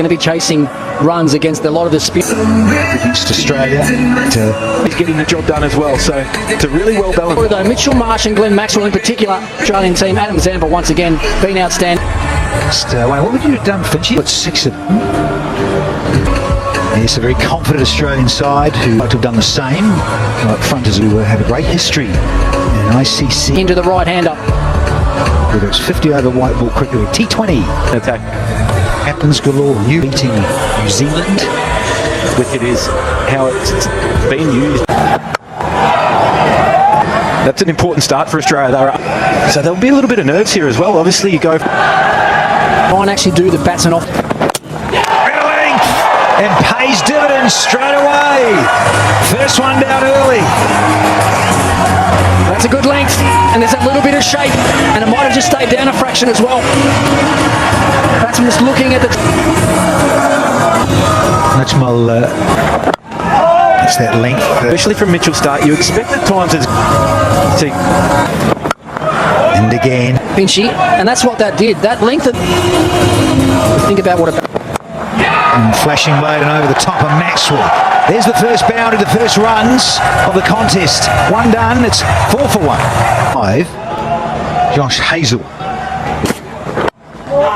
going to be chasing runs against a lot of the spin. Against Australia. He's getting the job done as well, so it's a really well balanced. Although Mitchell Marsh and Glenn Maxwell in particular, Australian team, Adam Zampa once again been outstanding. What would you have done, Finchy? Got 6 of them. Yes, a very confident Australian side who like to have done the same. Like fronters who have a great history in ICC. Into the right-hander. Whether it's 50 over white ball cricket or T20. Attack. Captains galore. You beating New Zealand. Wicket is how it's been used. That's an important start for Australia. So there'll be a little bit of nerves here as well. Obviously, you go. Try and actually do the batsman off. Riddling and pays dividends straight away. First one down early. That's a good length, and there's a little bit of shape, and it might have just stayed down a fraction as well. Batsman just looking at the. That's it's that length. Especially from Mitchell Starc, you expect at times to. And again. Finchy, and that's what that did. That length of. Think about what a. And flashing blade and over the top of Maxwell. There's the first boundary, the first runs of the contest. One done, it's 4 for 1. 5. Josh Hazel.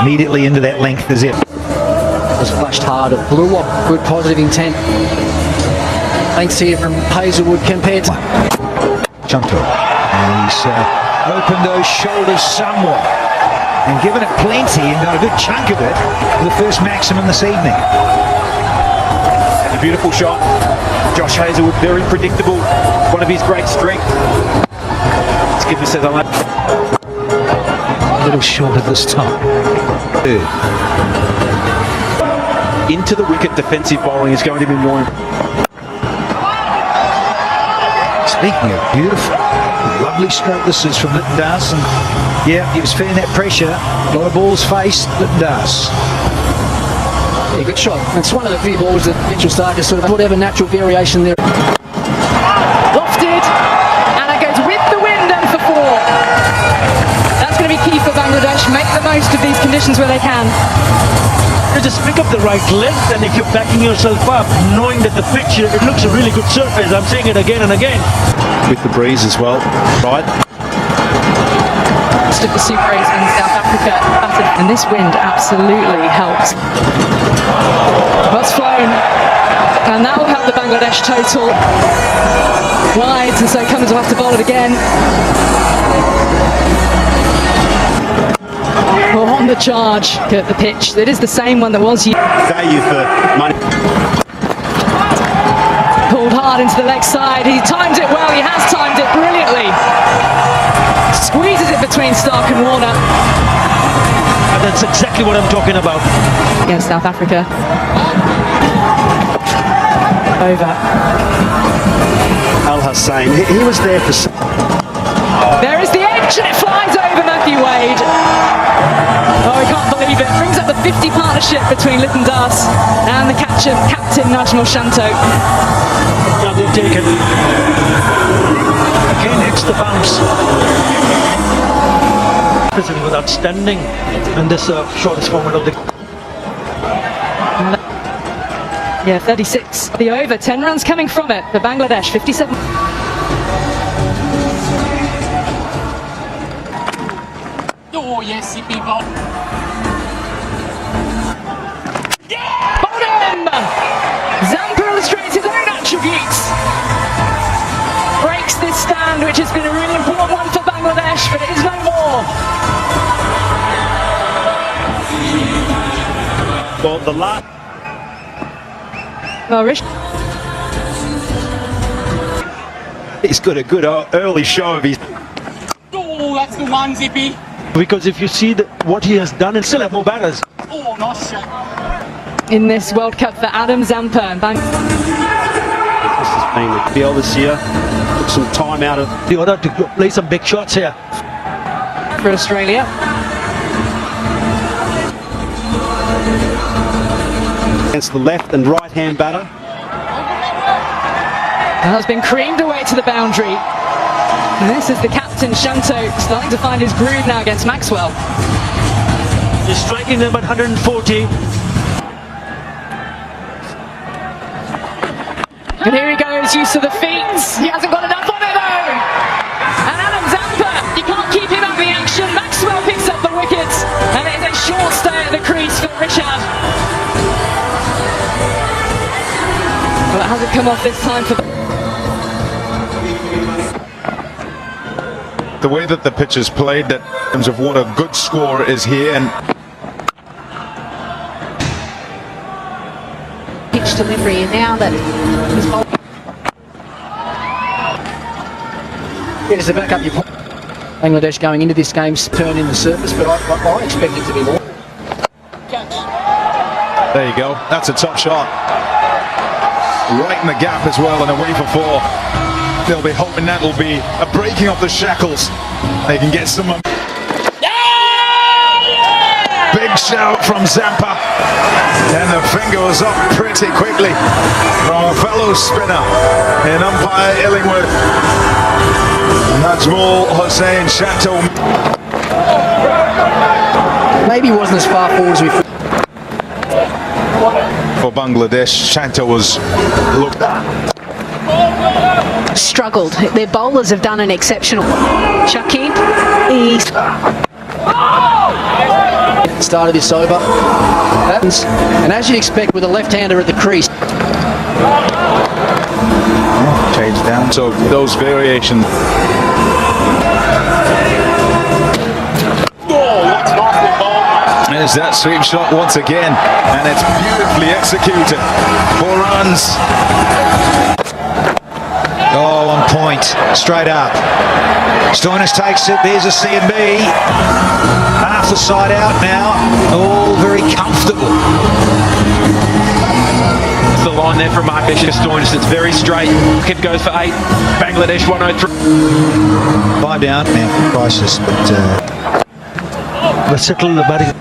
Immediately into that length as it was flashed hard. It blew up. Good positive intent. Thanks here from Hazelwood compared to. Jumped it. And he's opened those shoulders somewhat. And given it plenty and got a good chunk of it for the first maximum this evening. A beautiful shot. Josh Hazelwood, very predictable. One of his great strengths. Skipper says I like. A little short at this time. Into the wicket, defensive bowling is going to be more. Speaking of beautiful, lovely stroke this is from Litton Das, and yeah, he was feeling that pressure. A lot of balls faced, Litton Das. Yeah, good shot. It's one of the few balls that Mitchell Starc has sort of whatever natural variation there. Lofted, and it goes with the wind and for 4. That's going to be key for Bangladesh. Make the most of these conditions where they can. You just pick up the right length, and if you're backing yourself up, knowing that the pitch, it looks a really good surface. I'm saying it again and again. With the breeze as well, right? Most of the Super 8s in South Africa battered, and this wind absolutely helps. Ball's flown, and that will help the Bangladesh total. Wide, and so Cummins will have to bowl it again. Well, on the charge at the pitch, it is the same one that was used. Value for money. Pulled hard into the leg side. He timed it well. He has timed it brilliantly. Squeezes it between Starc and Warner. And that's exactly what I'm talking about. Against South Africa. Over. Al Hussain, he was there for. There is the edge, and it flies over Matthew Wade. Oh, I can't believe it. Brings up the 50 partnership between Litton Das and the captain Najmal Shanto. Now they've taken. Again, it's the bounce. This was outstanding, and this shortest format of the. Yeah, 36. The over, 10 runs coming from it for Bangladesh, 57. Oh, yes, people. Bottom! Zampa illustrates his own attributes. Breaks this stand, which has been a really important one for Bangladesh, but it is no more. Well, the last. Well, Rish. He's got a good early show of his. Oh, that's the one, Zippy. Because if you see what he has done, and still have more batters. Oh, nice shot. In this World Cup for Adam Zampa and This has been the deal this year. Took some time out of The order to play some big shots here. for Australia. against the left and right hand batter. And that's been creamed away to the boundary. And this is the captain, Shanto, starting to find his groove now against Maxwell. He's striking them at 140. And here he goes, use of the feet. He hasn't got enough on it though. And Adam Zampa, you can't keep him out of the action. Maxwell picks up the wickets. And it is a short stay at the crease for Richard. Well, it hasn't come off this time for The way that the pitch is played, that in terms of what a good score is here, and pitch delivery, and now that he's bowling. Just to back up your point, Bangladesh going into this game's turn in the surface, but I expect it to be more. there you go. That's a top shot. Right in the gap as well, and away for four. They'll be hoping that'll be a breaking of the shackles. They can get some. Big shout from Zampa, and the finger was up pretty quickly from a fellow spinner in umpire Illingworth. Najmul Hossain Shanto. Maybe he wasn't as far forward as we thought. For Bangladesh, Shanto was looked at. Struggled. Their bowlers have done an exceptional. Shakib, he's Start of this over. Happens. And as you'd expect with a left-hander at the crease. Change down. So those variations. There's that sweep shot once again, and it's beautifully executed. 4 runs. Oh, on point, straight up. Stoinis takes it, there's a C&B. Half the side out now, all very comfortable. The line there from Marcus Stoinis, it's very straight. Kid goes for 8. Bangladesh 103. 5 down, now for crisis, but Let's settle the batting.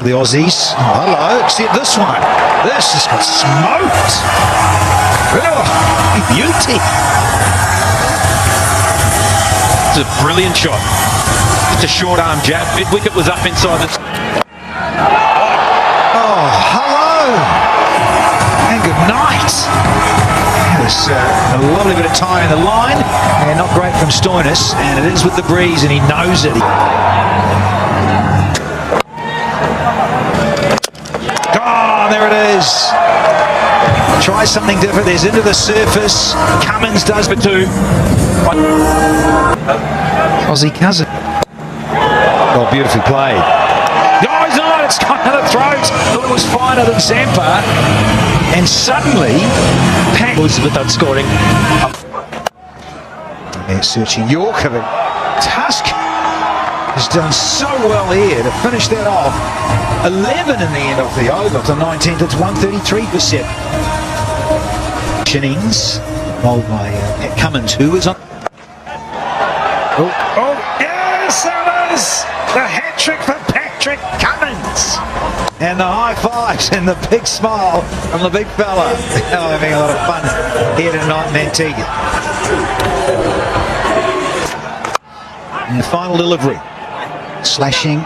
the Aussies. Oh, hello, see this one. This has got smoked. Oh, beauty. It's a brilliant shot. It's a short arm jab. Mid wicket was up inside the. Oh, hello. And good night. There's a lovely bit of time in the line, and not great from Stoinis, and it is with the breeze, and he knows it. Oh, there it is. Try something different. There's into the surface. Cummins does for 2. Aussie cousin. Oh, beautifully played. Oh, he's not. It's gone down the throat. Thought it was finer than Zampa. And suddenly, Pang was without scoring. They're searching York. Tusk has done so well here to finish that off. 11 in the end of the over to 19th. It's 133%. Innings bowled by Pat Cummins, who is on. Oh, yes, there is the hat trick for Patrick Cummins. And the high fives and the big smile from the big fella. Oh, having a lot of fun here tonight in Antigua. And the final delivery. Slashing.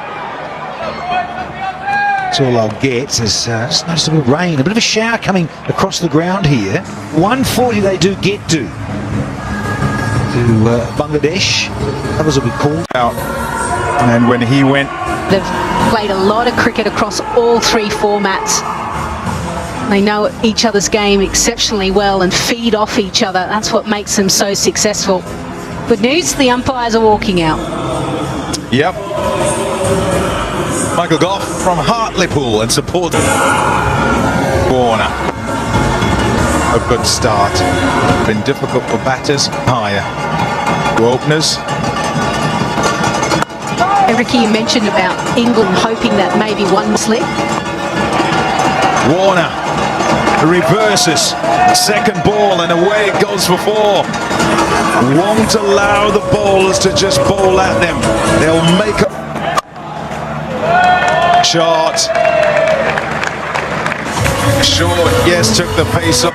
That's all I'll get. There's just noticed a bit of rain, a bit of a shower coming across the ground here. 140 they do get to Bangladesh. Others will be called Out. And when he went. they've played a lot of cricket across all 3 formats. They know each other's game exceptionally well and feed off each other. That's what makes them so successful. Good news, the umpires are walking out. Yep. Michael Goff from Hartlepool and support Warner. A good start. Been difficult for batters. Higher. To openers. Ricky, you mentioned about England hoping that maybe one slip. Warner reverses. Second ball and away it goes for 4. Won't allow the bowlers to just bowl at them. They'll make a shot. Short, yes, took the pace up.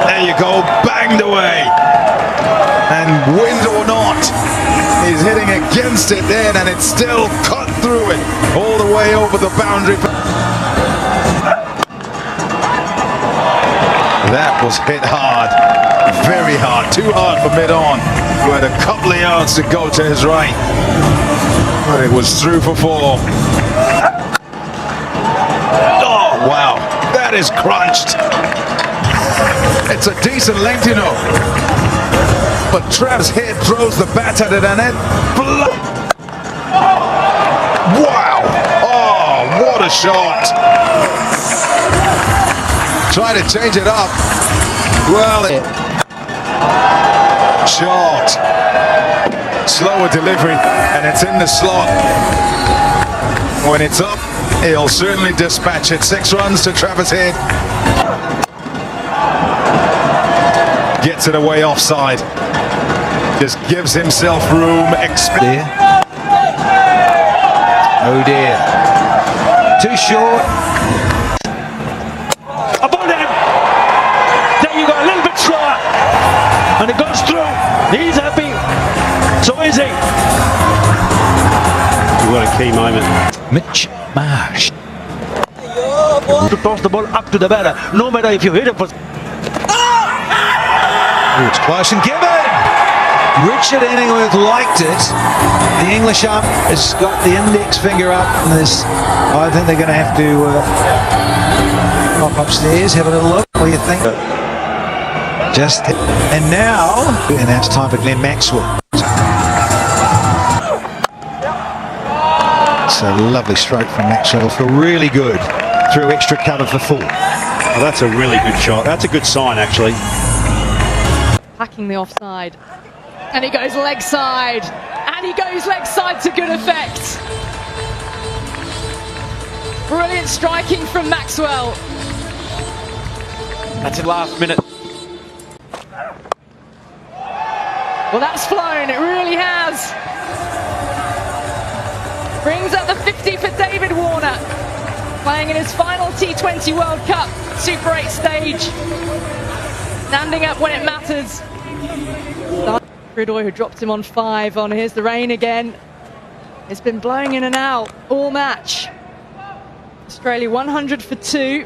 There you go, banged away. And wind or not, he's hitting against it then, and it's still cut through it all the way over the boundary. That was hit hard, very hard, too hard for mid-on, who had a couple of yards to go to his right, but it was through for 4. Oh wow, that is crunched. It's a decent length, you know, but Trav's head throws the bat at it and it wow, oh what a shot. Try to change it up. Well, short, slower delivery, and it's in the slot. When it's up, he'll certainly dispatch it. 6 runs to Travis Head. Gets it away offside. Just gives himself room. There. Oh dear. Too short. And it goes through. He's happy. So is he. What a key moment. Mitch Marsh. To toss the ball up to the batter, no matter if you hit it for. Oh, it's close and given. Richard Inningworth liked it. The English ump has got the index finger up. And I think they're going to have to pop upstairs, have a little look. What do you think? Just and now, and now it's time for Glenn Maxwell. It's a lovely stroke from Maxwell. Feel really good through extra cover for 4. Oh, that's a really good shot. That's a good sign, actually. Hacking the offside. And he goes leg side. And he goes leg side to good effect. Brilliant striking from Maxwell. That's the last minute. Well, that's flown, it really has. Brings up the 50 for David Warner, playing in his final T20 World Cup Super 8 stage. Standing up when it matters. Ridoy, who dropped him on 5 on. Here's the rain again. It's been blowing in and out all match. Australia 100 for 2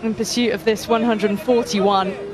in pursuit of this 141.